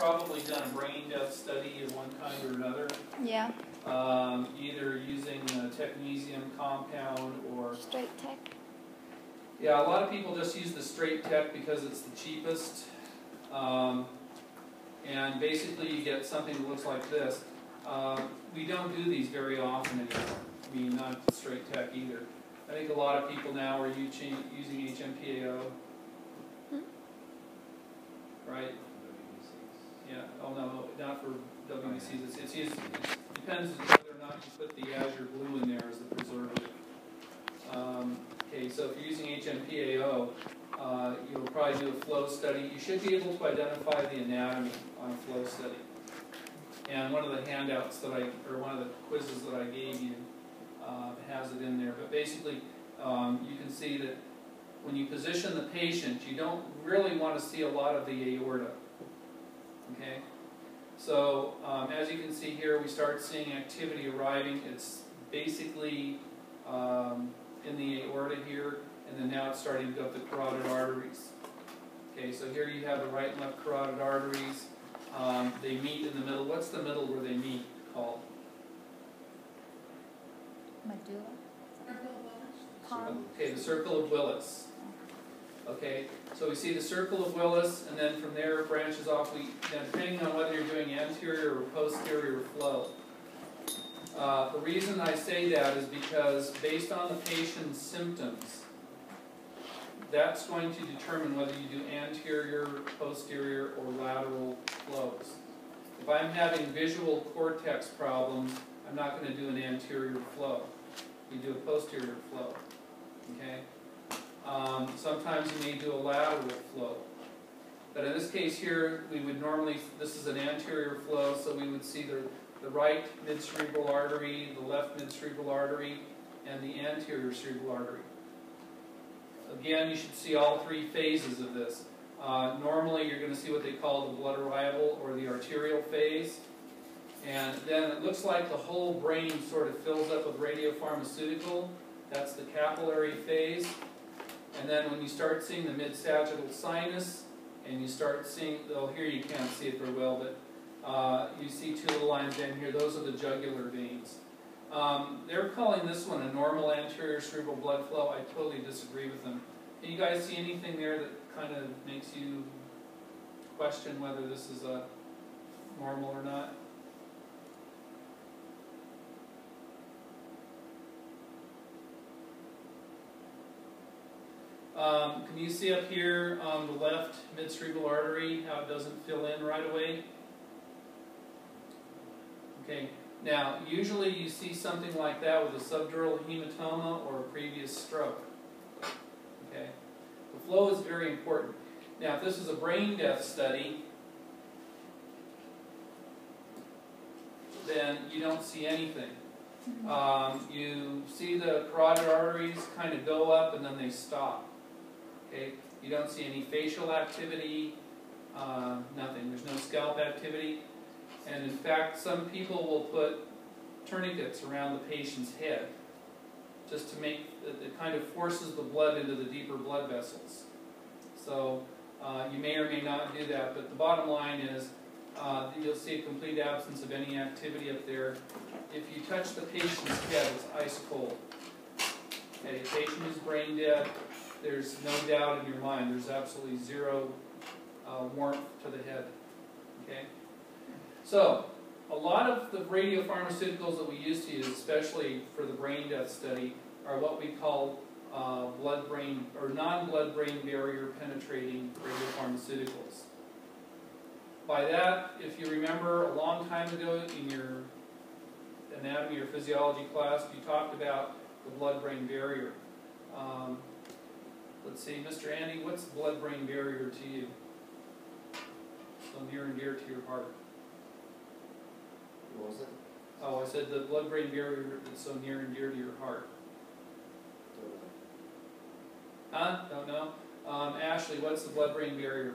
probably done a brain death study of one kind or another. Yeah. Either using a technetium compound or... Straight tech. Yeah, a lot of people just use the straight tech because it's the cheapest. And basically you get something that looks like this. We don't do these very often anymore. I mean, not straight tech either. I think a lot of people now are using HMPAO. Right? Yeah. Oh no, not for WBCs. It depends whether or not you put the azure blue in there as the preservative. Okay, so if you're using HMPAO, you'll probably do a flow study. You should be able to identify the anatomy on a flow study. And one of the handouts that or one of the quizzes that I gave you has it in there. But basically, you can see that when you position the patient, you don't really want to see a lot of the aorta. Okay? So, as you can see here, we start seeing activity arriving. It's basically in the aorta here, and then now it's starting to go up the carotid arteries. Okay, so here you have the right and left carotid arteries. They meet in the middle. What's the middle where they meet called? Medulla. Okay, the circle of Willis. Okay, so we see the circle of Willis, and then from there it branches off. Now, depending on whether you're doing anterior or posterior flow. The reason I say that is because based on the patient's symptoms, that's going to determine whether you do anterior, posterior, or lateral flows. If I'm having visual cortex problems, I'm not going to do an anterior flow. We do a posterior flow. Okay? Sometimes you may do a lateral flow. But in this case here, we would normally, this is an anterior flow, so we would see the right mid-cerebral artery, the left mid-cerebral artery, and the anterior cerebral artery. Again, you should see all three phases of this. Normally, you're going to see what they call the blood arrival or the arterial phase. And then it looks like the whole brain sort of fills up with radiopharmaceutical. That's the capillary phase. And then when you start seeing the mid-sagittal sinus, and you start seeing, well, here you can't see it very well, but you see two little lines down here. Those are the jugular veins. They're calling this one a normal anterior cerebral blood flow. I totally disagree with them. Can you guys see anything there that kind of makes you question whether this is a normal or not? Can you see up here on the left mid-cerebral artery how it doesn't fill in right away? Okay. Now, usually you see something like that with a subdural hematoma or a previous stroke. Okay. The flow is very important. Now, if this is a brain death study, then you don't see anything. You see the carotid arteries kind of go up and then they stop. Okay? You don't see any facial activity, nothing. There's no scalp activity. And in fact, some people will put tourniquets around the patient's head just to make, it kind of forces the blood into the deeper blood vessels. So you may or may not do that, but the bottom line is you'll see a complete absence of any activity up there. If you touch the patient's head, it's ice cold. Okay, a patient who's brain dead, there's no doubt in your mind, there's absolutely zero warmth to the head. Okay? So, a lot of the radiopharmaceuticals that we used to use, especially for the brain death study, are what we call blood-brain or non-blood-brain barrier penetrating radiopharmaceuticals. By that, if you remember a long time ago in your anatomy or physiology class, you talked about the blood-brain barrier. Let's see, Mr. Andy, what's the blood-brain barrier to you? So near and dear to your heart. What was it? Oh, I said the blood-brain barrier that's so near and dear to your heart. Huh? Don't know? Ashley, what's the blood-brain barrier?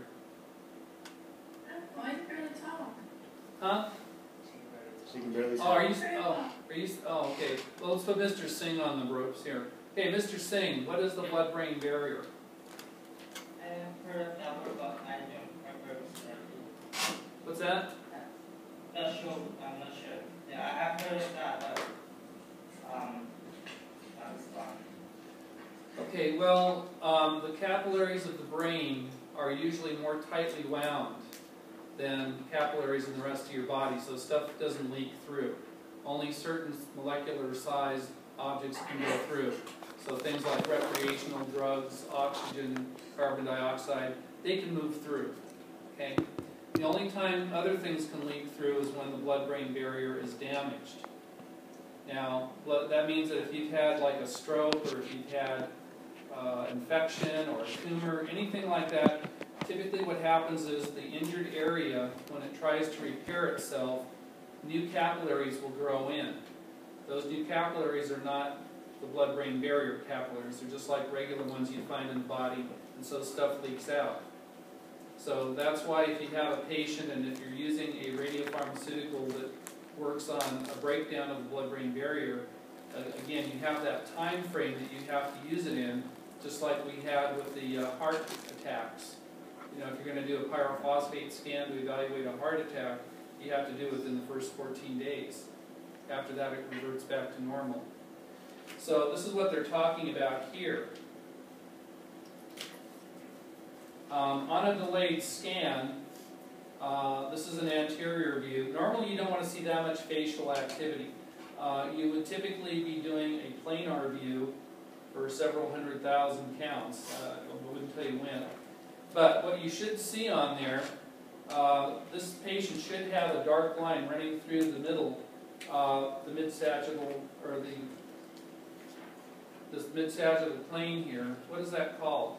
I can barely talk. Huh? She can barely Oh, oh, okay. Well, let's put Mr. Singh on the ropes here. Okay, Mr. Singh, what is the blood-brain barrier? I have heard of that, but I don't remember exactly. What's that? Not sure. I'm not sure. Yeah, I have heard that. That's fine. Okay, well, the capillaries of the brain are usually more tightly wound than capillaries in the rest of your body, so stuff doesn't leak through. Only certain molecular sized objects can go through. So things like recreational drugs, oxygen, carbon dioxide, they can move through. Okay? The only time other things can leak through is when the blood-brain barrier is damaged. Now, that means that if you've had like a stroke, or if you've had infection or a tumor, anything like that, typically what happens is the injured area, when it tries to repair itself, new capillaries will grow in. Those new capillaries are not the blood-brain barrier capillaries. They're just like regular ones you find in the body, and so stuff leaks out. So that's why if you have a patient and if you're using a radiopharmaceutical that works on a breakdown of the blood-brain barrier, again, you have that time frame that you have to use it in, just like we had with the heart attacks. You know, if you're going to do a pyrophosphate scan to evaluate a heart attack, you have to do it within the first 14 days. After that, it reverts back to normal. So this is what they're talking about here. On a delayed scan, this is an anterior view. Normally you don't want to see that much facial activity. You would typically be doing a planar view for several 100,000 counts. I wouldn't tell you when. But what you should see on there, this patient should have a dark line running through the middle, the mid-sagittal, or this mid-sagittal plane here. What is that called?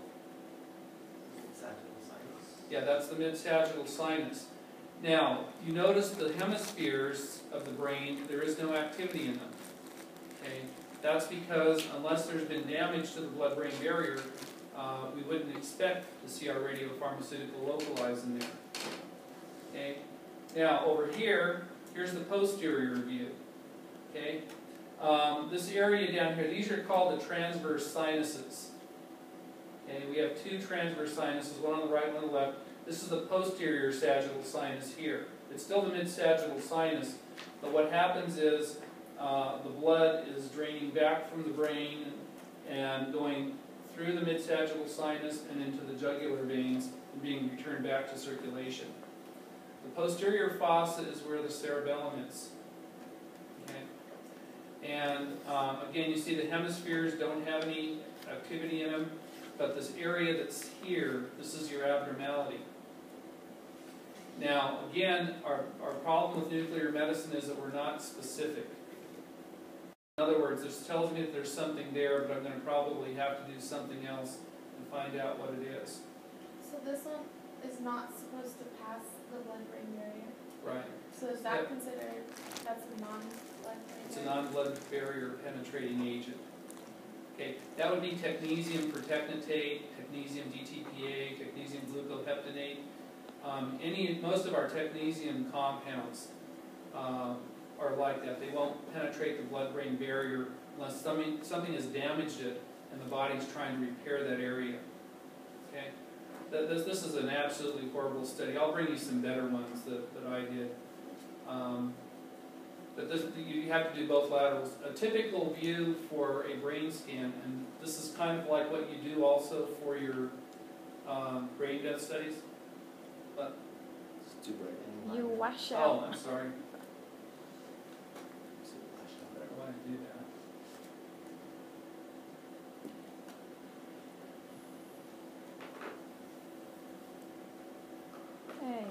Sagittal sinus. Yeah, that's the mid-sagittal sinus. Now, you notice the hemispheres of the brain, there is no activity in them. Okay? That's because unless there's been damage to the blood-brain barrier, we wouldn't expect to see our radiopharmaceutical localized in there. Okay? Now, over here, here's the posterior view. Okay? This area down here, these are called the transverse sinuses. Okay? We have two transverse sinuses, one on the right, one on the left. This is the posterior sagittal sinus here. It's still the mid-sagittal sinus, but what happens is the blood is draining back from the brain and going through the mid-sagittal sinus and into the jugular veins and being returned back to circulation. The posterior fossa is where the cerebellum is. Okay? And again, you see the hemispheres don't have any activity in them, but this area that's here, this is your abnormality. Now, again, our problem with nuclear medicine is that we're not specific. In other words, this tells me that there's something there, but I'm going to probably have to do something else and find out what it is. So this one is not supposed to pass the blood-brain barrier? Right. So is that considered, that's a non-blood barrier? It's a non-blood barrier penetrating agent. Okay, that would be technetium pertechnetate, technetium DTPA, technetium glucoheptanate. Most of our technetium compounds are like that. They won't penetrate the blood-brain barrier unless something has damaged it and the body's trying to repair that area. Okay, this is an absolutely horrible study. I'll bring you some better ones that I did. But you have to do both laterals. A typical view for a brain scan, and this is kind of like what you do also for your brain death studies. But It's too bright. You wash out. oh, I'm sorry. I don't want to do that. Hey.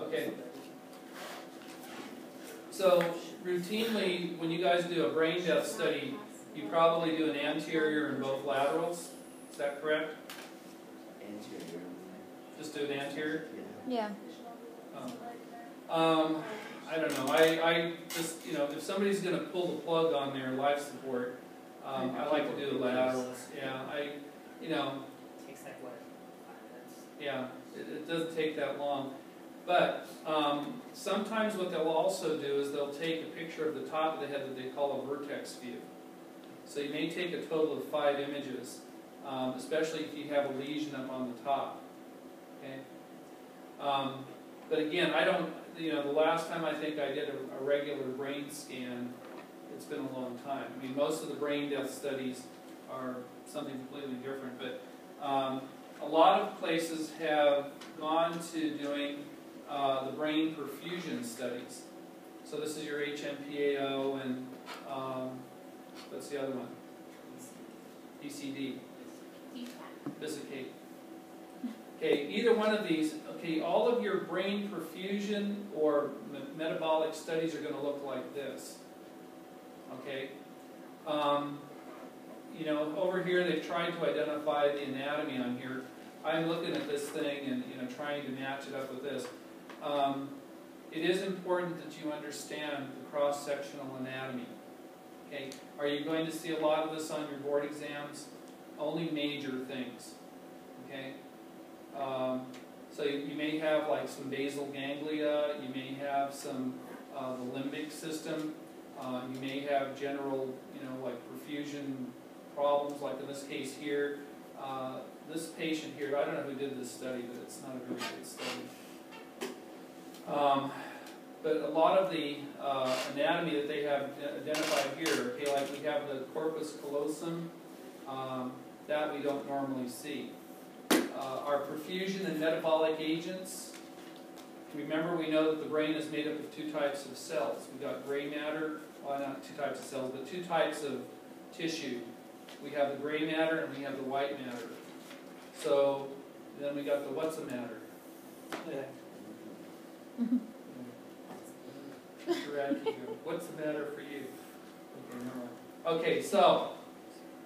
Okay. So routinely, when you guys do a brain death study, you probably do an anterior and both laterals. Is that correct? Anterior. Just do an anterior? Yeah. I don't know. I just, if somebody's going to pull the plug on their life support, I like to do the laterals. Yeah, Takes like what, 5 minutes? yeah, it doesn't take that long. But sometimes what they'll also do is they'll take a picture of the top of the head that they call a vertex view. So you may take a total of 5 images, especially if you have a lesion up on the top. Okay. But again, I don't, the last time I think I did a regular brain scan, it's been a long time. I mean, most of the brain death studies are something completely different, but a lot of places have gone to doing the brain perfusion studies. So this is your HMPAO and what's the other one? ECD. Visicate. Okay, either one of these, okay, all of your brain perfusion or metabolic studies are going to look like this. Okay? Over here they've tried to identify the anatomy on here. I'm looking at this thing and trying to match it up with this. It is important that you understand the cross-sectional anatomy. Okay? Are you going to see a lot of this on your board exams? Only major things. Okay? So you may have like some basal ganglia, you may have some the limbic system, you may have general, like perfusion problems, like in this case here. This patient here, I don't know who did this study, but it's not a very good study. But a lot of the anatomy that they have identified here, okay, like we have the corpus callosum, that we don't normally see. Our perfusion and metabolic agents, remember we know that the brain is made up of two types of cells. We've got gray matter, well not two types of cells, but two types of tissue. We have the gray matter and we have the white matter. So then we got the what's the matter? What's the matter for you? Okay, so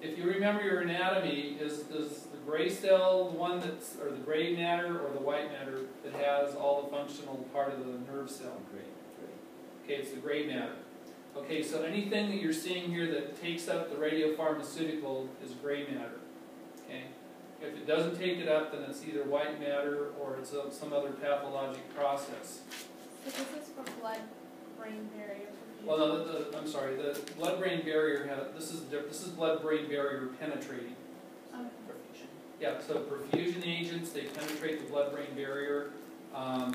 if you remember your anatomy, is the gray cell the one that's, or the gray matter or the white matter that has all the functional part of the nerve cell? Gray. Okay, it's the gray matter. Okay, so anything that you're seeing here that takes up the radiopharmaceutical is gray matter. Okay, if it doesn't take it up, then it's either white matter or it's some other pathologic process. So this is for blood-brain barrier perfusion. Well, no, I'm sorry. The blood-brain barrier this is blood-brain barrier penetrating. Okay. Yeah, so perfusion agents, they penetrate the blood-brain barrier.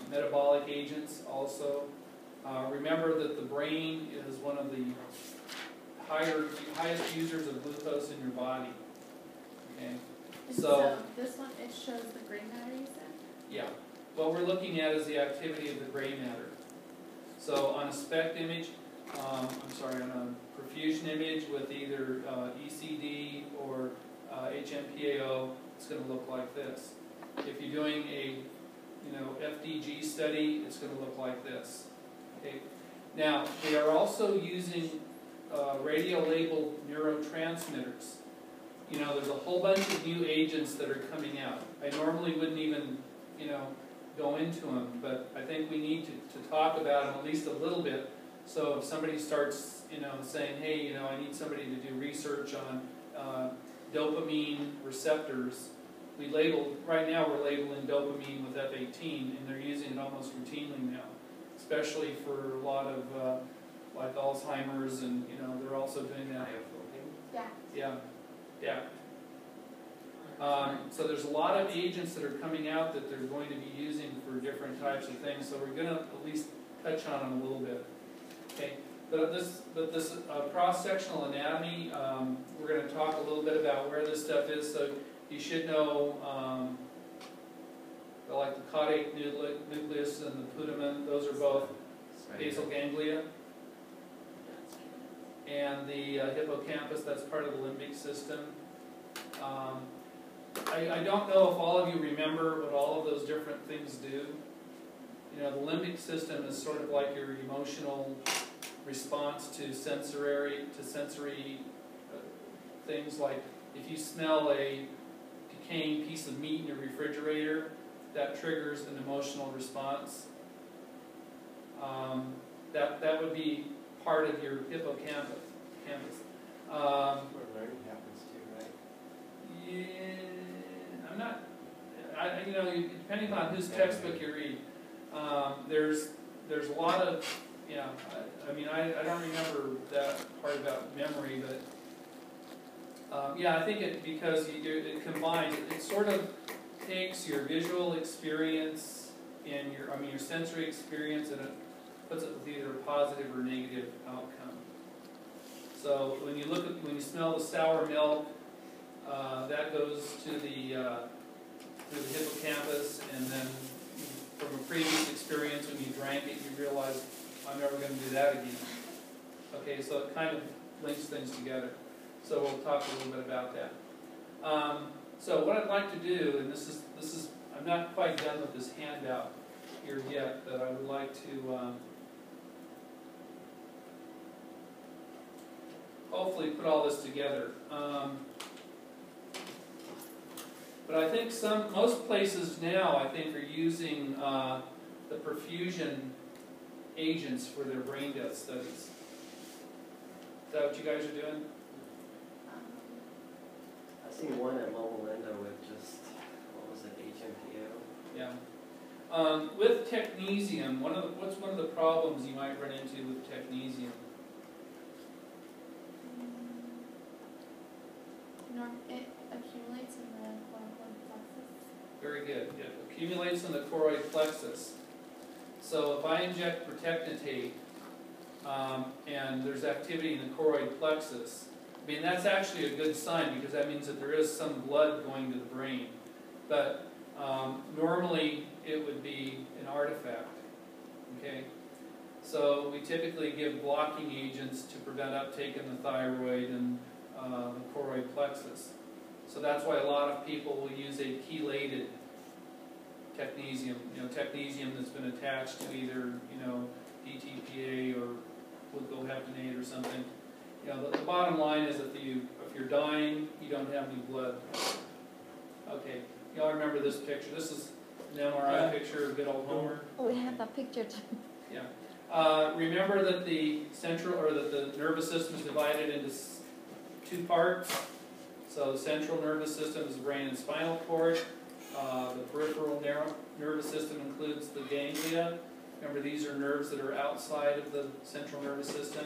Metabolic agents also. Remember that the brain is one of the highest users of glucose in your body. Okay, So this one, it shows the gray matter, you said? Yeah. What we're looking at is the activity of the gray matter. So on a SPECT image, on a perfusion image with either ECD or HMPAO, it's going to look like this. If you're doing a FDG study, it's going to look like this. Okay. Now they are also using radio-labeled neurotransmitters. There's a whole bunch of new agents that are coming out. I normally wouldn't even go into them, but I think we need to talk about them at least a little bit. So if somebody starts saying, hey, I need somebody to do research on dopamine receptors, right now we're labeling dopamine with F18, and they're using it almost routinely now, especially for a lot of like Alzheimer's, and they're also doing that. Yeah. So there's a lot of agents that are coming out that they're going to be using for different types of things. So we're going to at least touch on them a little bit. Okay. But this cross-sectional anatomy, we're going to talk a little bit about where this stuff is. So you should know, like the caudate nucleus and the putamen. Those are both basal ganglia. And the hippocampus, that's part of the limbic system. I don't know if all of you remember what all of those different things do. The limbic system is sort of like your emotional response to sensory things. Like if you smell a decaying piece of meat in your refrigerator, that triggers an emotional response. That would be part of your hippocampus. Where learning happens too, right? Yeah, I'm not. Depending on whose textbook you read, there's a lot of. Yeah, I don't remember that part about memory, but yeah, I think it combines. It sort of takes your visual experience in your sensory experience, and it puts it with either a positive or negative outcome. So when you smell the sour milk, that goes to the through the hippocampus, and then from a previous experience when you drank it, you realize, I'm never going to do that again. Okay, so it kind of links things together. So we'll talk a little bit about that. So what I'd like to do, and this is I'm not quite done with this handout here yet, but I would like to hopefully put all this together. But I think most places now, I think, are using the perfusion agents for their brain death studies. Is that what you guys are doing? I seen one at Loma Linda with just, what was it, HMPO? Yeah. With technesium, what's one of the problems you might run into with technesium? It accumulates in the choroid plexus. Very good. It accumulates in the choroid plexus. So if I inject protectinate and there's activity in the choroid plexus, I mean, that's actually a good sign because that means that there is some blood going to the brain. But normally it would be an artifact. Okay? So we typically give blocking agents to prevent uptake in the thyroid and the choroid plexus. So that's why a lot of people will use a chelated technesium, technesium that's been attached to either, DTPA or glucoheptanate or something. The bottom line is if you're dying, you don't have any blood. Okay, y'all remember this picture? This is an MRI picture of good old Homer. Oh, we have that picture too. Yeah. Remember that the nervous system is divided into two parts. So the central nervous system is the brain and spinal cord. The peripheral nervous system includes the ganglia. Remember, these are nerves that are outside of the central nervous system.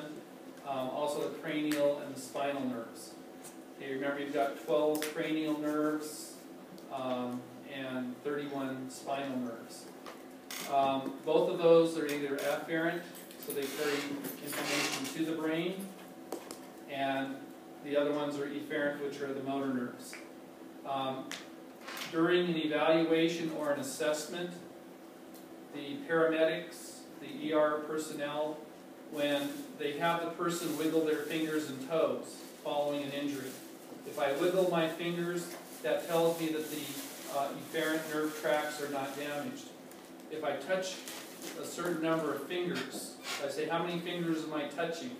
Also the cranial and the spinal nerves. Okay, remember, you've got 12 cranial nerves and 31 spinal nerves. Both of those are either afferent, so they carry information to the brain, and the other ones are efferent, which are the motor nerves. During an evaluation or an assessment, the paramedics, the ER personnel, when they have the person wiggle their fingers and toes following an injury, if I wiggle my fingers, that tells me that the efferent nerve tracts are not damaged. If I touch a certain number of fingers, if I say, how many fingers am I touching?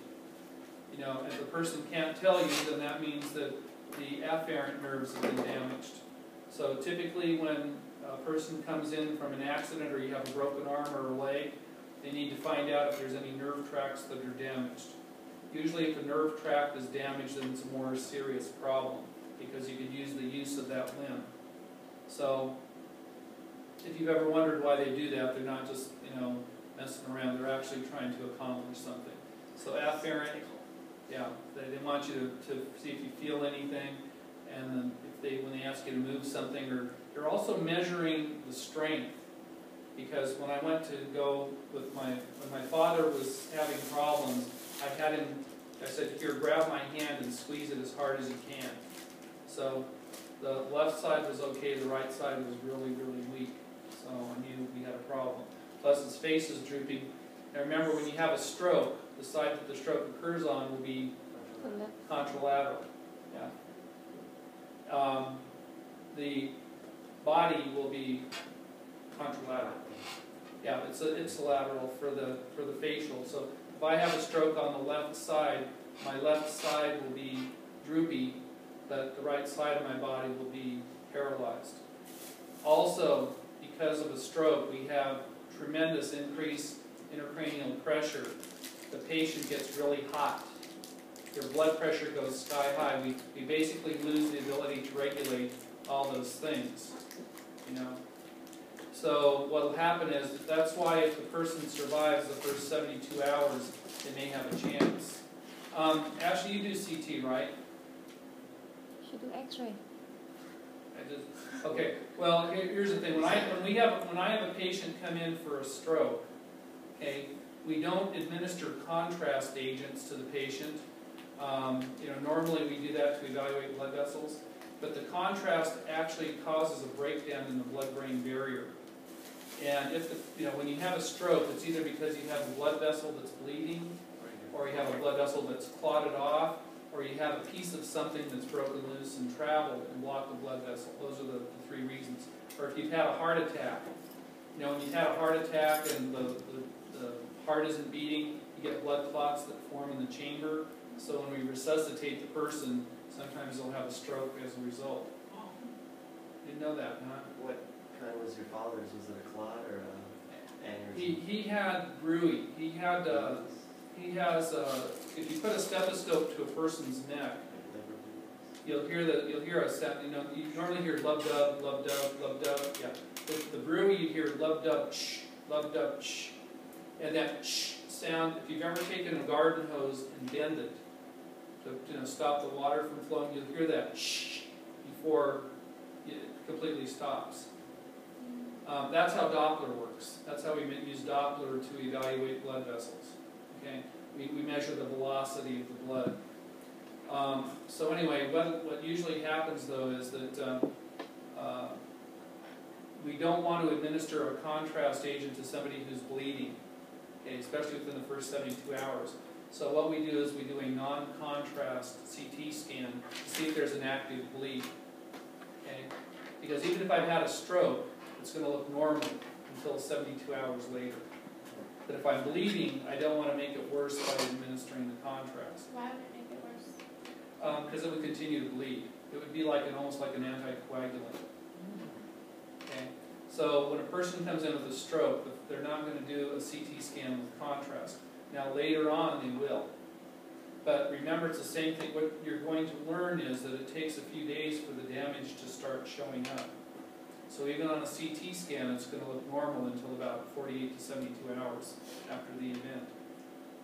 If the person can't tell you, then that means that the afferent nerves have been damaged. So typically when a person comes in from an accident or you have a broken arm or a leg, they need to find out if there's any nerve tracts that are damaged. Usually if the nerve tract is damaged, then it's a more serious problem because you could use the use of that limb. So if you've ever wondered why they do that, they're not just, messing around. They're actually trying to accomplish something. So afferent, yeah, they want you to see if you feel anything, and then when they ask you to move something, or they're also measuring the strength. Because when I went to go with when my father was having problems, I said, here, grab my hand and squeeze it as hard as you can. So the left side was okay, the right side was really, really weak. So I knew we had a problem. Plus his face is drooping. Now remember, when you have a stroke, the side that the stroke occurs on will be contralateral. Yeah. The body will be contralateral. Yeah, it's lateral for the facial. So if I have a stroke on the left side, my left side will be droopy, but the right side of my body will be paralyzed. Also, because of a stroke, we have tremendous increase intracranial pressure. The patient gets really hot. Their blood pressure goes sky high. We basically lose the ability to regulate all those things, So what will happen is, that's why if the person survives the first 72 hours, they may have a chance. Ashley, you do CT, right? She do X-ray. Okay, well, here's the thing, when I have a patient come in for a stroke, okay, we don't administer contrast agents to the patient. Normally we do that to evaluate blood vessels, but the contrast actually causes a breakdown in the blood-brain barrier. And when you have a stroke, it's either because you have a blood vessel that's bleeding, or you have a blood vessel that's clotted off, or you have a piece of something that's broken loose and traveled and blocked the blood vessel. Those are the three reasons. Or if you've had a heart attack. When you've had a heart attack and the heart isn't beating, you get blood clots that form in the chamber. So when we resuscitate the person, sometimes they'll have a stroke as a result. Didn't know that, huh? What kind was your father's? Was it a clot or an aneurysm? He had bruit. He has if you put a stethoscope to a person's neck, you'll hear a sound. You normally hear lub dub, lub dub, lub dub. Yeah. The brew, you hear lub dub, shh, lub dub, shh, and that shh sound. If you've ever taken a garden hose and bend it to stop the water from flowing, you'll hear that shh before it completely stops. That's how Doppler works. That's how we use Doppler to evaluate blood vessels. Okay, we measure the velocity of the blood. So anyway, what usually happens though is that we don't want to administer a contrast agent to somebody who's bleeding, okay, especially within the first 72 hours. So what we do is we do a non-contrast CT scan to see if there's an active bleed. Okay, because even if I've had a stroke, it's going to look normal until 72 hours later. But if I'm bleeding, I don't want to make it worse by administering the contrast. Why would it make it worse? Because it would continue to bleed. It would be like almost like an anticoagulant. Okay? So when a person comes in with a stroke, they're not going to do a CT scan with contrast. Now later on they will. But remember, it's the same thing. What you're going to learn is that it takes a few days for the damage to start showing up. So even on a CT scan, it's going to look normal until about 48 to 72 hours after the event.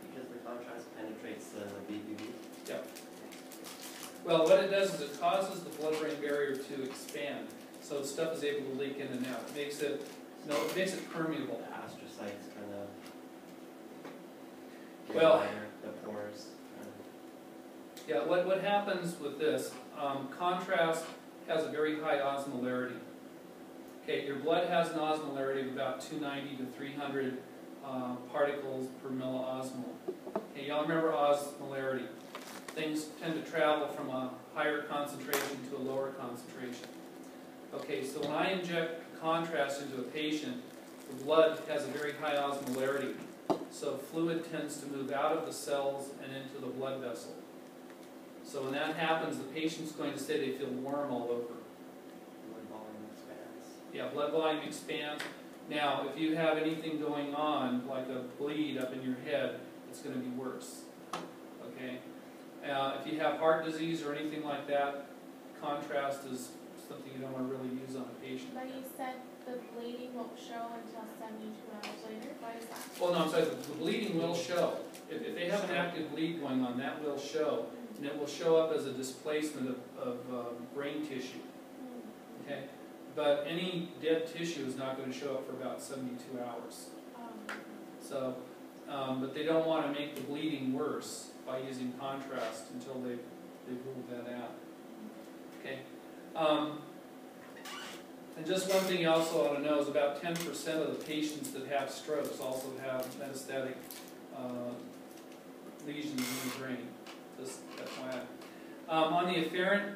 Because the contrast penetrates the BBB? Yep. Well, what it does is it causes the blood-brain barrier to expand, so stuff is able to leak in and out. It makes it permeable. The astrocytes kind of Well, the pores. Yeah, what happens with this, contrast has a very high osmolarity. Okay, your blood has an osmolarity of about 290 to 300 particles per milliosmol. Okay, y'all remember osmolarity. Things tend to travel from a higher concentration to a lower concentration. Okay, so when I inject contrast into a patient, the blood has a very high osmolarity. So fluid tends to move out of the cells and into the blood vessel. So when that happens, the patient's going to say they feel warm all over. Blood volume expands. Yeah, blood volume expands. Now, if you have anything going on, like a bleed up in your head, it's going to be worse. Okay? If you have heart disease or anything like that, contrast is something you don't want to really use on a patient. But you said the bleeding won't show until 72 hours later. Why is that? Well, no, I'm sorry, the bleeding will show. If they have an active bleed going on, that will show. And it will show up as a displacement of brain tissue. Okay? But any dead tissue is not going to show up for about 72 hours. So, but they don't want to make the bleeding worse by using contrast until they've ruled that out. Okay? And just one thing you also ought to know is about 10% of the patients that have strokes also have metastatic lesions in the brain. Just FYI. On the afferent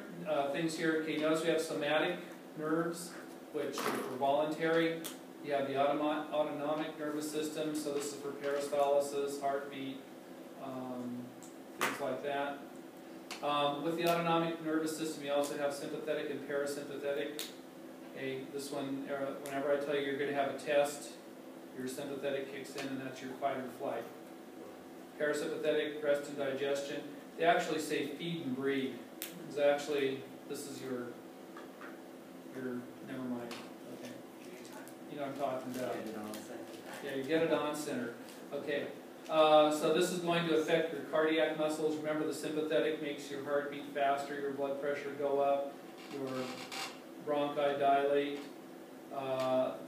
things here, okay, notice we have somatic nerves, which are for voluntary. You have the autonomic nervous system, so this is for peristalsis, heartbeat, things like that. With the autonomic nervous system, you also have sympathetic and parasympathetic. Okay, this one, whenever I tell you you're going to have a test, your sympathetic kicks in, and that's your fight or flight. Parasympathetic, rest and digestion. They actually say feed and breathe. It's actually, this is your, never mind. Okay. You know what I'm talking about. Get it on center. Yeah, you get it on center. Okay. So this is going to affect your cardiac muscles. Remember, the sympathetic makes your heart beat faster, your blood pressure go up, your bronchi dilate.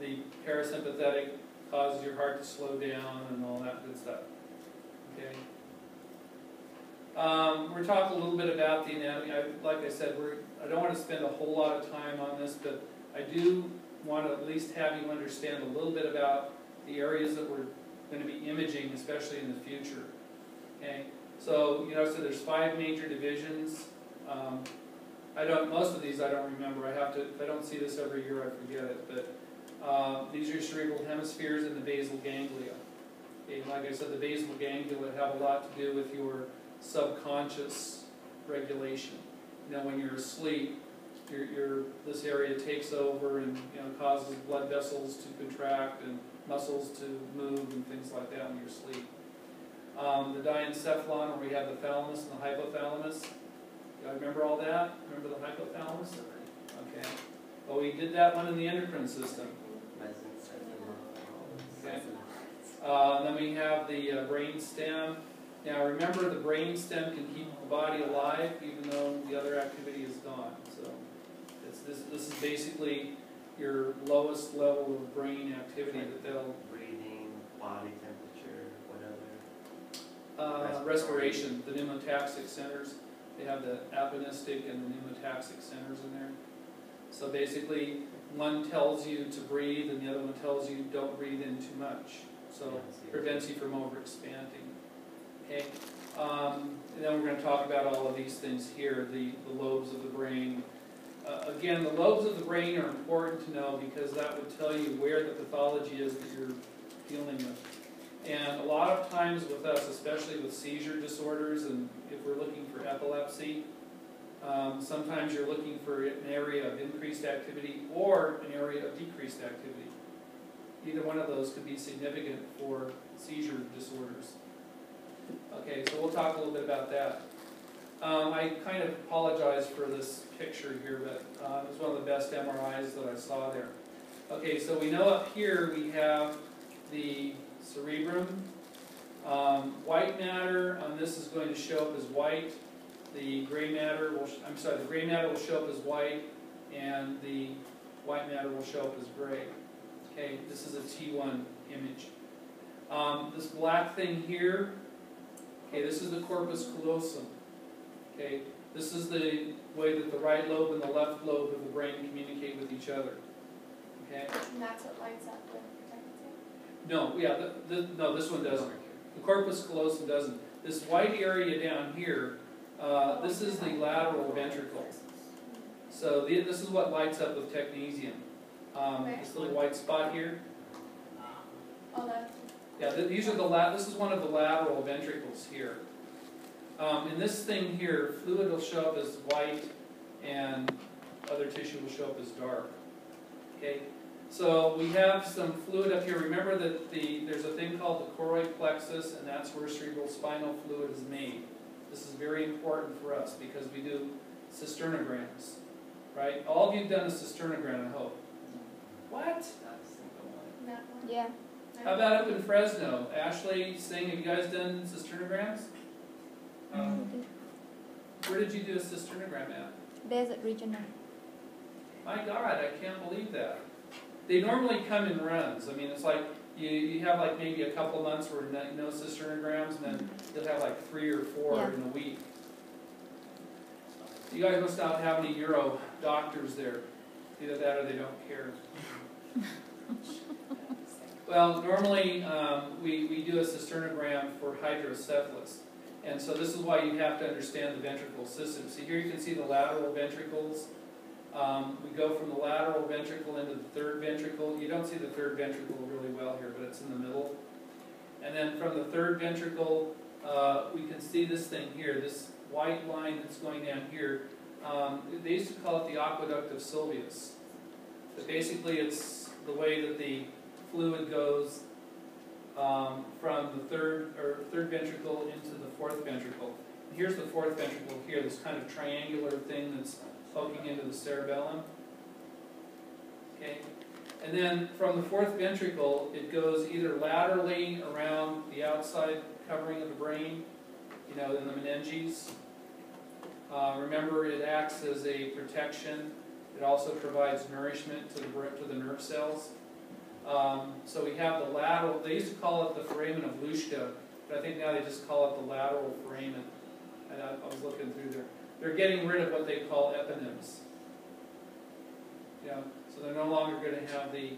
The parasympathetic causes your heart to slow down and all that good stuff. Okay. We're talking a little bit about the anatomy. Like I said, I don't want to spend a whole lot of time on this, but I do want to at least have you understand a little bit about the areas that we're going to be imaging, especially in the future. Okay. So so there's 5 major divisions. Most of these I don't remember. If I don't see this every year, I forget it. But these are your cerebral hemispheres and the basal ganglia. Okay, like I said, the basal ganglia have a lot to do with your subconscious regulation. When you're asleep, this area takes over and causes blood vessels to contract and muscles to move and things like that when you're asleep. The diencephalon, where we have the thalamus and the hypothalamus. You guys remember all that? Remember the hypothalamus? Okay. Well, we did that one in the endocrine system. Okay. Then we have the brain stem. Now remember, the brain stem can keep the body alive even though the other activity is gone. So this is basically your lowest level of brain activity that they'll... Breathing, body temperature, whatever. Respiration, the pneumotaxic centers. They have the aponistic and the pneumotaxic centers in there. So basically, one tells you to breathe and the other one tells you don't breathe in too much. So it prevents you from overexpanding. Okay. And then we're going to talk about all of these things here, the lobes of the brain. Again, the lobes of the brain are important to know because that would tell you where the pathology is that you're dealing with. And a lot of times with us, especially with seizure disorders, and if we're looking for epilepsy, sometimes you're looking for an area of increased activity or an area of decreased activity. Either one of those could be significant for seizure disorders. Okay, so we'll talk a little bit about that. I kind of apologize for this picture here, but it was one of the best MRIs that I saw there. Okay, so we know up here we have the cerebrum. White matter on this is going to show up as white. The gray matter will, the gray matter will show up as white, and the white matter will show up as gray. Okay, this is a T1 image. This black thing here, okay, this is the corpus callosum. Okay, this is the way that the right lobe and the left lobe of the brain communicate with each other. Okay. And that's what lights up with pregnancy? No, yeah, no, this one doesn't. The corpus callosum doesn't. This white area down here, this is the lateral ventricle. So this is what lights up with technesium. This little white spot here. Oh, that. Yeah, these are this is one of the lateral ventricles here. In this thing here, fluid will show up as white and other tissue will show up as dark. Okay, so we have some fluid up here. Remember that there's a thing called the choroid plexus, and that's where cerebral spinal fluid is made. This is very important for us because we do cisternograms, right? All of you have done a cisternogram, I hope. What? That one. Yeah. How about up in Fresno? Ashley, Singh, have you guys done cisternograms? Where did you do a cisternogram at? Desert Regional. My God, I can't believe that. They normally come in runs. I mean, it's like you have like maybe a couple of months where no cisternograms, and then you'll have like 3 or 4 in a week. You guys must not have any Euro doctors there. Either that or they don't care. Well, normally we do a cisternogram for hydrocephalus. And so this is why you have to understand the ventricle system. See here you can see the lateral ventricles. We go from the lateral ventricle into the third ventricle. You don't see the third ventricle really well here, but it's in the middle. And then from the third ventricle, we can see this thing here, this white line that's going down here. They used to call it the aqueduct of Sylvius. But basically it's the way that the fluid goes from the third ventricle into the fourth ventricle. And here's the fourth ventricle here, this kind of triangular thing that's poking into the cerebellum. Okay, and then from the fourth ventricle, it goes either laterally around the outside covering of the brain, in the meninges. Remember, it acts as a protection, It also provides nourishment to the nerve cells. So we have the lateral, they used to call it the foramen of Luschka, but I think now they just call it the lateral foramen. And I was looking through there. They're getting rid of what they call eponyms. Yeah, so they're no longer going to have the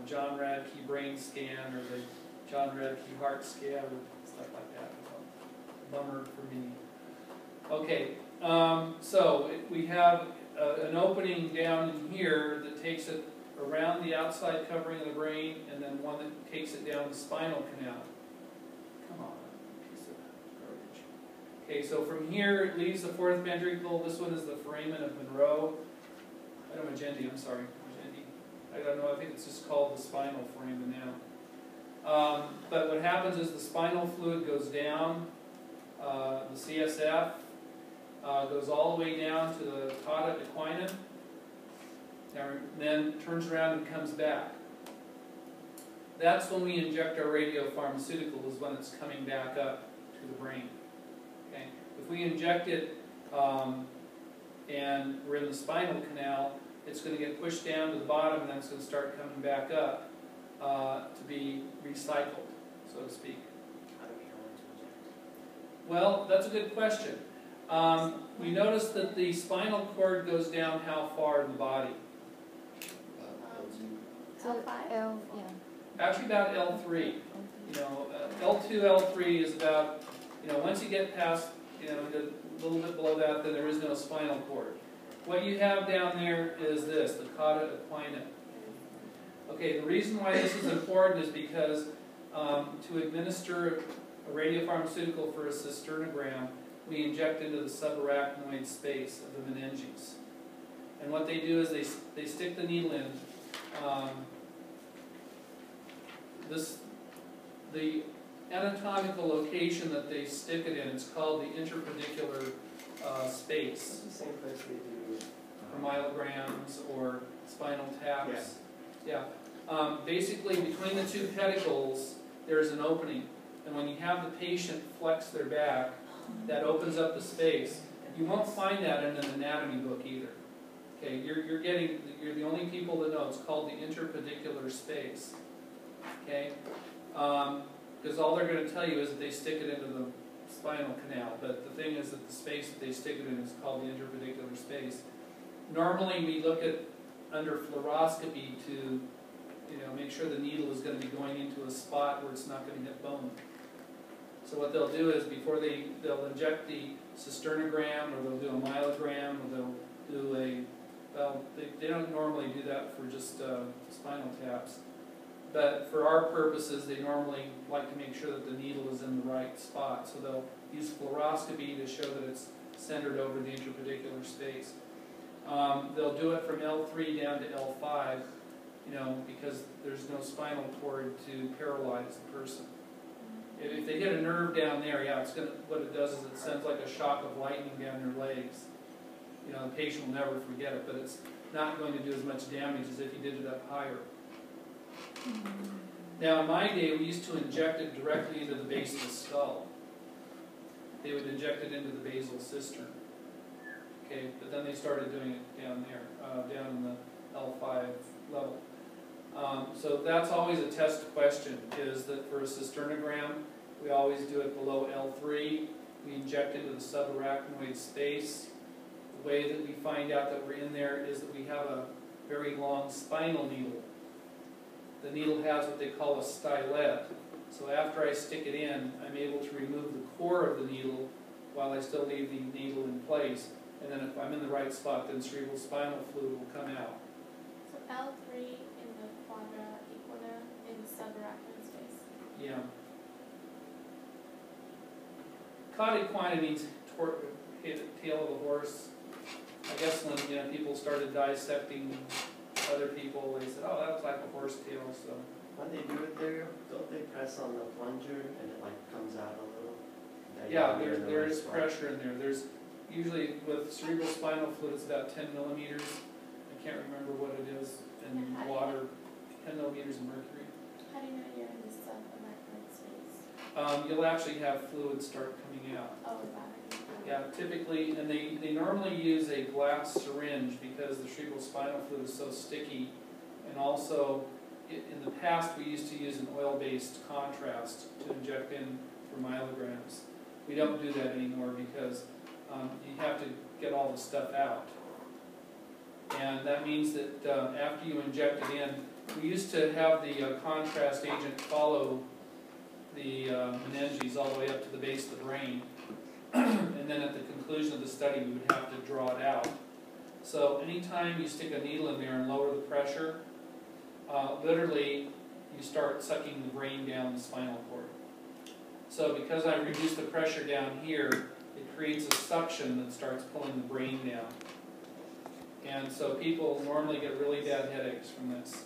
John Radke brain scan or the John Radke heart scan or stuff like that. Bummer for me. Okay, so we have an opening down in here that takes it around the outside covering of the brain, and then one that takes it down the spinal canal. Come on, piece of garbage. Okay, so from here it leaves the fourth ventricle. This one is the foramen of Monroe. Magendie, I'm sorry. Magendie. I don't know, I think it's just called the spinal foramen now. But what happens is the spinal fluid goes down, the CSF goes all the way down to the cauda equina, and then turns around and comes back. That's when we inject our radiopharmaceutical, is when it's coming back up to the brain. Okay? If we inject it and we're in the spinal canal, it's going to get pushed down to the bottom, and then it's going to start coming back up to be recycled, so to speak. How do we know when to inject? Well, that's a good question. We noticed that the spinal cord goes down how far in the body? L5? L, yeah. Actually about L3. You know, L2, L3 is about, you know, once you get past, you know, a little bit below that, then there is no spinal cord. What you have down there is this, the cauda equina. Okay, the reason why this is important is because to administer a radiopharmaceutical for a cisternogram, we inject into the subarachnoid space of the meninges. And what they do is they stick the needle in. The anatomical location that they stick it in, it's called the interpedicular space. It's the same place we do For myelograms or spinal taps. Yeah. Basically, between the two pedicles, there's an opening. And when you have the patient flex their back, that opens up the space. You won't find that in an anatomy book either. Okay, you're the only people that know. It's called the interpedicular space. Okay, because all they're going to tell you is that they stick it into the spinal canal. But the thing is that the space that they stick it in is called the interpedicular space. Normally, we look at under fluoroscopy to, you know, make sure the needle is going to be going into a spot where it's not going to hit bone. So what they'll do is before they'll inject the cisternogram, or they'll do a myelogram, or they'll do a, well, they don't normally do that for just spinal taps. But for our purposes, they normally like to make sure that the needle is in the right spot. So they'll use fluoroscopy to show that it's centered over the interpedicular space. They'll do it from L3 down to L5, you know, because there's no spinal cord to paralyze the person. If they hit a nerve down there, yeah, it's gonna. What it does is it sends like a shock of lightning down their legs. You know, the patient will never forget it, but it's not going to do as much damage as if you did it up higher. Now, in my day, we used to inject it directly into the base of the skull. They would inject it into the basal cistern. Okay, but then they started doing it down there, down in the L5 level. So that's always a test question, is that for a cisternogram, we always do it below L3. We inject into the subarachnoid space. The way that we find out that we're in there is that we have a very long spinal needle. The needle has what they call a stylet. So after I stick it in, I'm able to remove the core of the needle while I still leave the needle in place. And then if I'm in the right spot, then cerebral spinal fluid will come out. So L3 in the quadra equina in the subarachnoid space. Yeah. Cauda equina means tail of a horse. I guess when, you know, people started dissecting other people, they said, "Oh, that looks like a horse tail." So when they do it there, don't they press on the plunger and it like comes out a little? yeah, there is pressure in there. There's usually with cerebral spinal fluid, it's about 10 millimeters. I can't remember what it is in water. 10 millimeters of mercury. How do you know you're in the subarachnoid space? You'll actually have fluid start coming out. Oh, is that how you know? Yeah, typically, and they normally use a glass syringe because the cerebrospinal fluid is so sticky. And also, in the past, we used to use an oil-based contrast to inject in for myelograms. We don't do that anymore because you have to get all the stuff out. And that means that after you inject it in, we used to have the contrast agent follow the meninges all the way up to the base of the brain. And then at the conclusion of the study, we would have to draw it out. So anytime you stick a needle in there and lower the pressure, literally you start sucking the brain down the spinal cord. So because I reduce the pressure down here, it creates a suction that starts pulling the brain down. And so people normally get really bad headaches from this.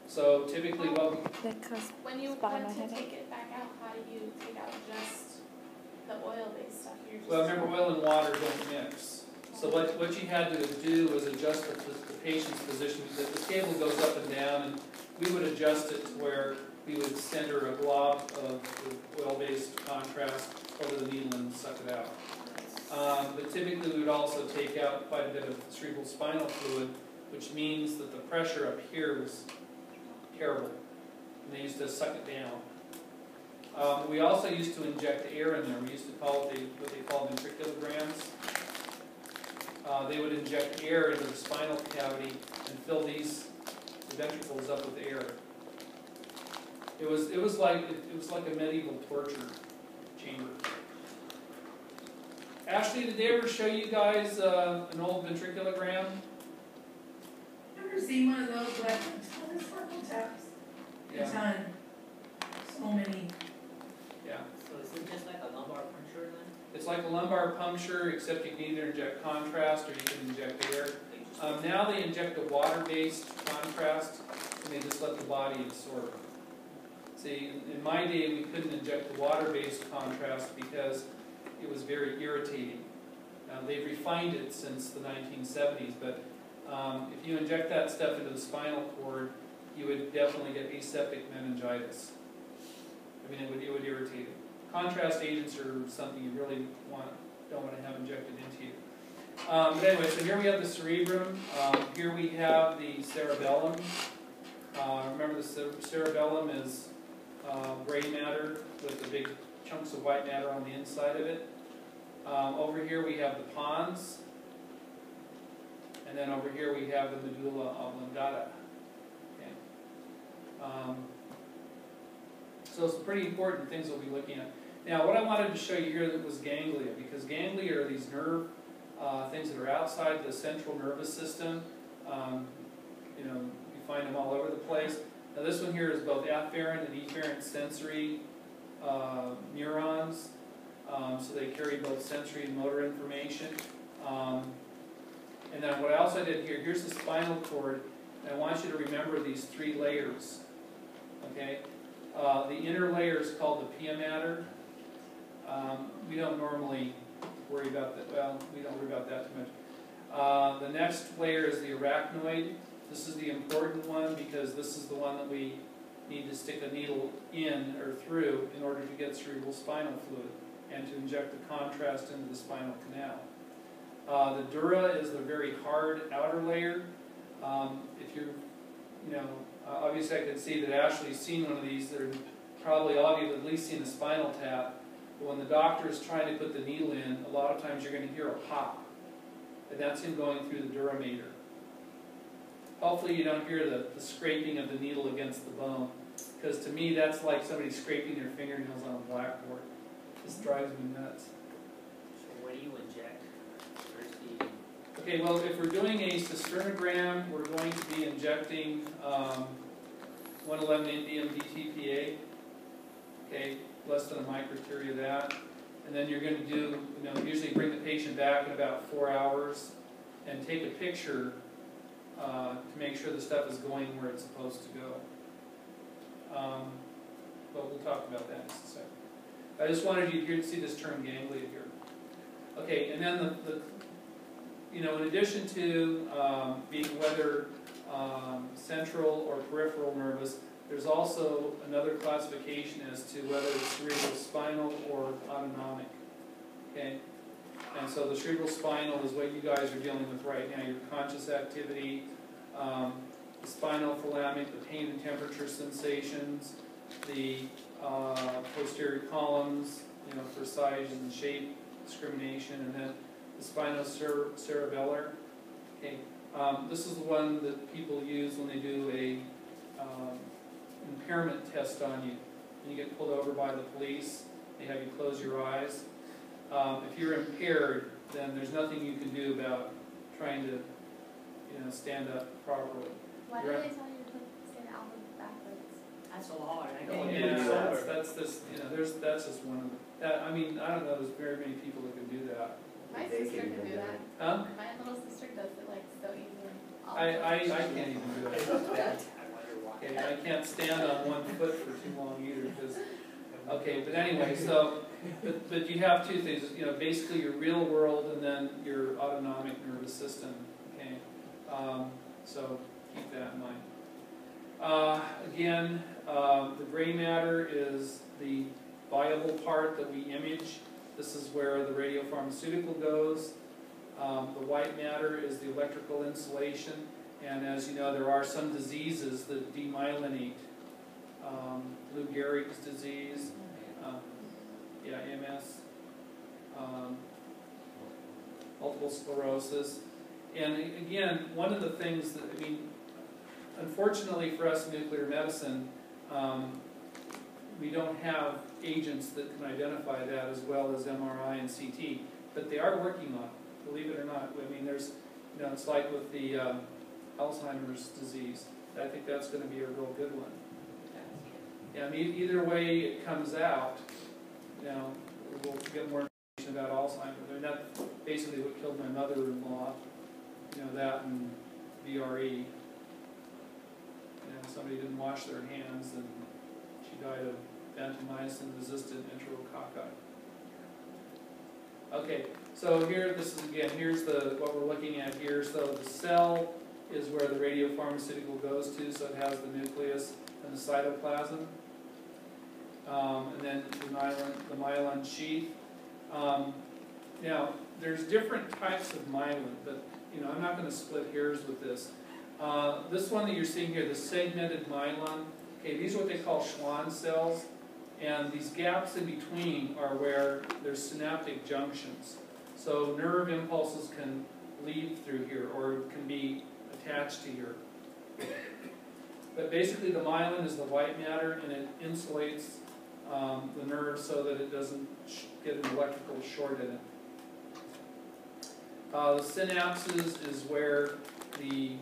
So typically Because When you spinal want to headache. take it back out, how do you take out just the oil-based stuff? You're just well, remember, oil and water don't mix. So what you had to do was adjust the patient's position. The cable goes up and down, and we would adjust it to where we would center a glob of the oil-based contrast over the needle and suck it out. But typically we would also take out quite a bit of cerebral spinal fluid, which means that the pressure up here was terrible. And they used to suck it down. We also used to inject air in there. We used to call it what they call ventriculograms. They would inject air into the spinal cavity and fill the ventricles up with air. It was like a medieval torture chamber. Ashley, did they ever show you guys an old ventriculogram? Never seen one of those, but I've circle taps. It's on so many. Yeah. So is it just like a lumbar puncture then? It's like a lumbar puncture, except you can either inject contrast or you can inject air. Now they inject a water-based contrast, and they just let the body absorb. See, in my day, we couldn't inject the water-based contrast because it was very irritating. They've refined it since the 1970s, but if you inject that stuff into the spinal cord, you would definitely get aseptic meningitis. I mean, it would irritate it. Contrast agents are something you really don't want to have injected into you. But anyway, so here we have the cerebrum. Here we have the cerebellum. Remember, the cerebellum is gray matter with the big chunks of white matter on the inside of it. Over here we have the pons. And then over here we have the medulla oblongata. Okay. So some pretty important things we'll be looking at. Now, what I wanted to show you here was ganglia, because ganglia are these nerve things that are outside the central nervous system. You know, you find them all over the place. Now, this one here is both afferent and efferent sensory neurons. So they carry both sensory and motor information. And then what I also did here, here's the spinal cord, and I want you to remember these three layers. Okay? The inner layer is called the pia mater. We don't normally worry about that. Well, we don't worry about that too much. The next layer is the arachnoid. This is the important one because this is the one that we need to stick a needle in or through in order to get cerebral spinal fluid and to inject the contrast into the spinal canal. The dura is the very hard outer layer. If you're, obviously I could see that Ashley's seen one of these. They're probably all of you have at least seen a spinal tap. But when the doctor is trying to put the needle in, a lot of times you're going to hear a pop. And that's him going through the dura mater. Hopefully you don't hear the scraping of the needle against the bone. Because to me that's like somebody scraping their fingernails on a blackboard. This drives me nuts. So where do you inject? Where's the... Okay, well, if we're doing a cisternogram, we're going to be injecting 111 indium DTPA. Okay, less than a microcurie of that. And then you're going to do, usually bring the patient back in about 4 hours and take a picture to make sure the stuff is going where it's supposed to go. But we'll talk about that in just a second. I just wanted you to see this term ganglia here. Okay, and then in addition to being whether central or peripheral nervous, there's also another classification as to whether it's cerebrospinal or autonomic. Okay, And so the cerebral spinal is what you guys are dealing with right now, your conscious activity, the spinal thalamic, the pain and temperature sensations, the posterior columns, for size and shape discrimination, and then the spinocerebellar. Okay, this is the one that people use when they do a impairment test on you. When you get pulled over by the police, they have you close your eyes. If you're impaired, then there's nothing you can do about trying to, stand up properly. Why do they tell you to say the album backwards? That's so hard. I Oh, can't yeah. even do it. That's this. That's just one of the. I mean, I don't know. There's very many people that can do that. My They sister can can do do that. that. Huh? My little sister does it like so easily. I can't even do It it. looks bad while you're walking. Okay, I can't stand on one foot for too long either. Because okay, but anyway, so but you have two things. Basically your real world and then your autonomic nervous system. Okay, so keep that in mind. Again, the gray matter is the viable part that we image. This is where the radiopharmaceutical goes. The white matter is the electrical insulation, and as you know, there are some diseases that demyelinate. Lou Gehrig's disease, MS, multiple sclerosis, and again, one of the things that unfortunately for us in nuclear medicine, we don't have agents that can identify that as well as MRI and CT, but they are working on it, believe it or not. There's, it's like with the Alzheimer's disease. I think that's going to be a real good one. Yeah, either way it comes out, we'll get more information about Alzheimer's. That's basically what killed my mother-in-law, that and VRE. Somebody didn't wash their hands and she died of vancomycin-resistant enterococci. Okay, so here, here's what we're looking at here. So the cell is where the radiopharmaceutical goes to, so it has the nucleus and the cytoplasm. And then the myelin sheath. Now, there's different types of myelin, but I'm not going to split hairs with this. This one that you're seeing here, the segmented myelin, okay, these are what they call Schwann cells, and these gaps in between are where there's synaptic junctions. So nerve impulses can lead through here, or can be attached to here. But basically the myelin is the white matter, and it insulates the nerve so that it doesn't get an electrical short in it. The synapses is where the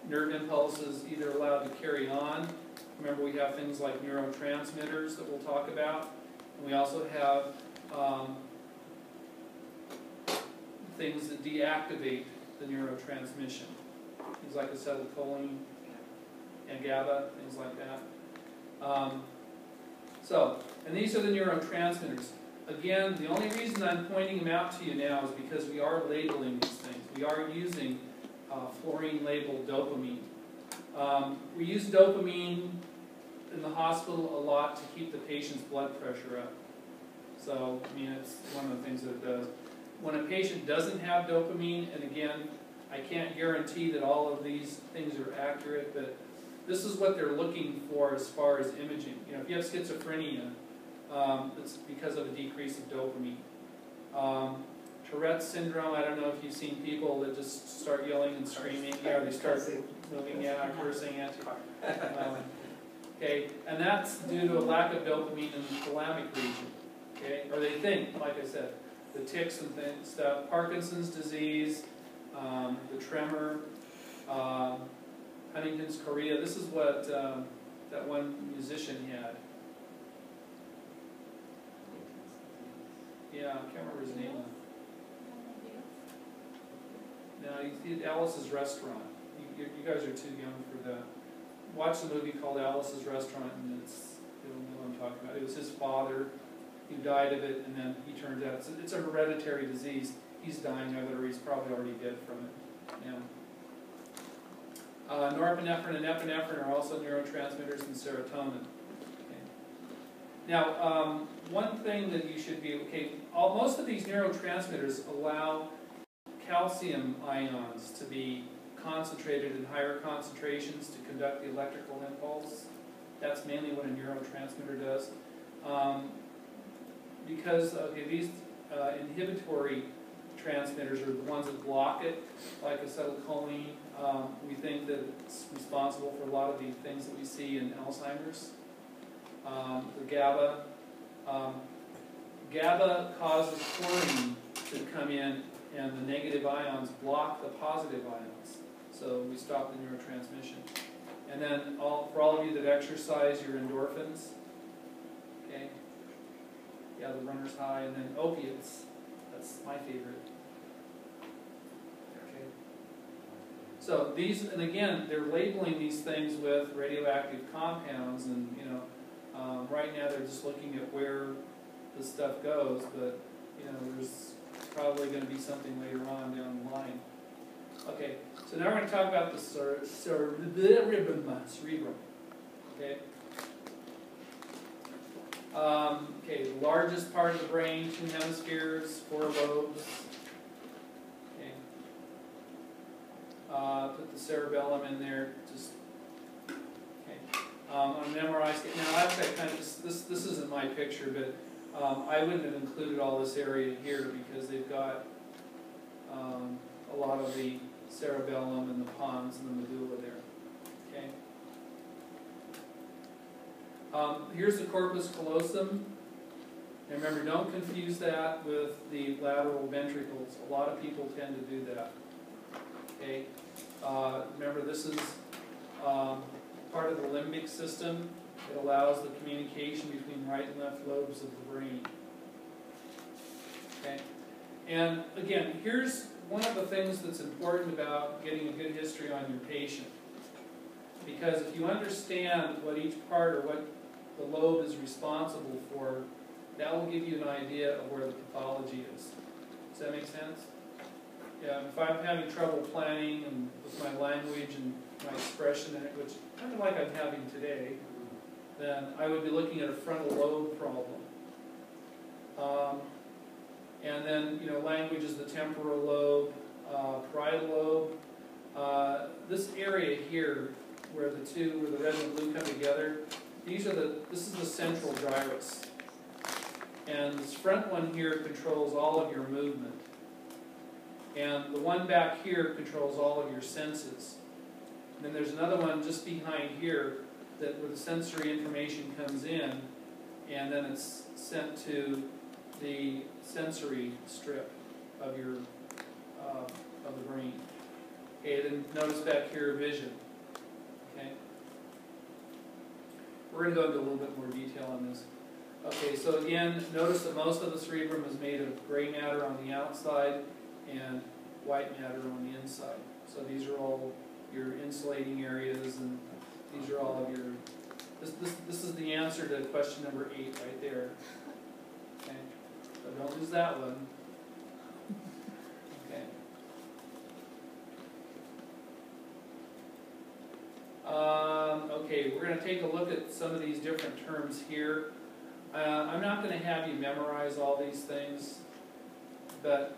nerve impulses either allowed to carry on. Remember, we have things like neurotransmitters that we'll talk about, and we also have things that deactivate the neurotransmission. Things like acetylcholine and GABA, things like that. And these are the neurotransmitters. Again, the only reason I'm pointing them out to you now is because we are labeling these things. We are using fluorine-labeled dopamine. We use dopamine in the hospital a lot to keep the patient's blood pressure up. So, it's one of the things that it does. When a patient doesn't have dopamine, and again, I can't guarantee that all of these things are accurate, but this is what they're looking for as far as imaging. If you have schizophrenia, it's because of a decrease of dopamine. Tourette's syndrome, I don't know if you've seen people that just start yelling and screaming, they start moving, cursing at you. Okay, and that's due to a lack of dopamine in the thalamic region. Okay, or they think, like I said, the tics and stuff, Parkinson's disease, the tremor, Huntington's chorea. This is what that one musician had. Yeah, I can't remember his name. No, he did Alice's Restaurant. You guys are too young for that. Watch the movie called Alice's Restaurant, and you'll know what I'm talking about. It was his father who died of it, and then he turned out, it's a hereditary disease. He's dying of it, or he's probably already dead from it. Yeah. Norepinephrine and epinephrine are also neurotransmitters, and serotonin. Okay. Now, one thing that you should be, most of these neurotransmitters allow calcium ions to be concentrated in higher concentrations to conduct the electrical impulse. That's mainly what a neurotransmitter does. Because these inhibitory transmitters are the ones that block it, like acetylcholine. We think that it's responsible for a lot of the things that we see in Alzheimer's. The GABA. GABA causes chlorine to come in, and the negative ions block the positive ions. So we stop the neurotransmission. And then for all of you that exercise, your endorphins. Okay. Yeah, the runner's high, and then opiates. That's my favorite. Okay. So these, and again, they're labeling these things with radioactive compounds, and right now they're just looking at where the stuff goes, but there's probably going to be something later on down the line. Okay, so now we're going to talk about the cerebrum. Okay. The largest part of the brain, 2 hemispheres, 4 lobes. Okay. Put the cerebellum in there. On an MRI scan. Now, actually, this isn't my picture, but I wouldn't have included all this area here because they've got a lot of the cerebellum and the pons and the medulla there. Okay. Here's the corpus callosum. And remember, don't confuse that with the lateral ventricles. A lot of people tend to do that. Okay. Remember, this is part of the limbic system. It allows the communication between right and left lobes of the brain. Okay? And again, here's one of the things that's important about getting a good history on your patient. Because if you understand what each part or what the lobe is responsible for, that will give you an idea of where the pathology is. Does that make sense? Yeah, if I'm having trouble planning and with my language and my expression in it, which kind of like I'm having today, then I would be looking at a frontal lobe problem. And then, language is the temporal lobe, parietal lobe. This area here, where the red and blue come together, this is the central gyrus. And this front one here controls all of your movement. And the one back here controls all of your senses. And then there's another one just behind here where the sensory information comes in, and then it's sent to the sensory strip of your of the brain. Okay, then notice back here vision. Okay, we're going to go into a little bit more detail on this. Okay, so again, notice that most of the cerebrum is made of gray matter on the outside and white matter on the inside. So these are all your insulating areas, and these are all of your. This is the answer to question number 8 right there. Okay, so don't lose that one. Okay. Okay, we're going to take a look at some of these different terms here. I'm not going to have you memorize all these things, but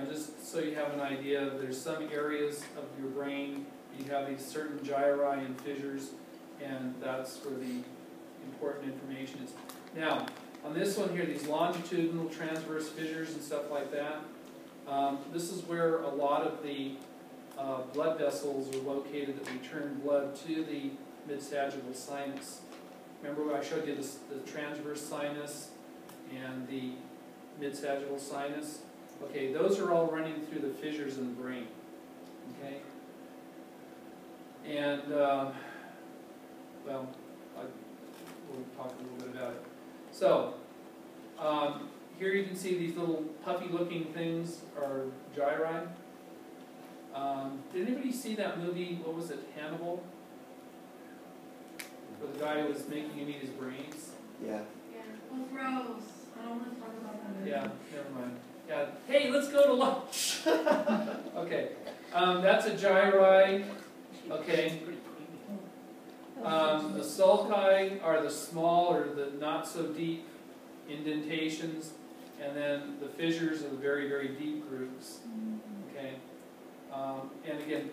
just so you have an idea, there's some areas of your brain, you have these certain gyri and fissures, and that's where the important information is. Now, on this one here, these longitudinal transverse fissures and stuff like that, this is where a lot of the blood vessels are located that return blood to the mid-sagittal sinus. Remember I showed you the transverse sinus and the mid-sagittal sinus? Okay, those are all running through the fissures in the brain. Okay? And, we'll talk a little bit about it. So, here you can see these little puffy-looking things are gyri. Did anybody see that movie, what was it, Hannibal? Where the guy was making him eat his brains? Yeah. Yeah. Well, gross. I don't want to talk about that. Yeah, never mind. Yeah. Hey, let's go to lunch. Okay. That's a gyri. Okay. The sulci are the small or the not so deep indentations, and then the fissures are the very, very deep grooves. Okay, and again,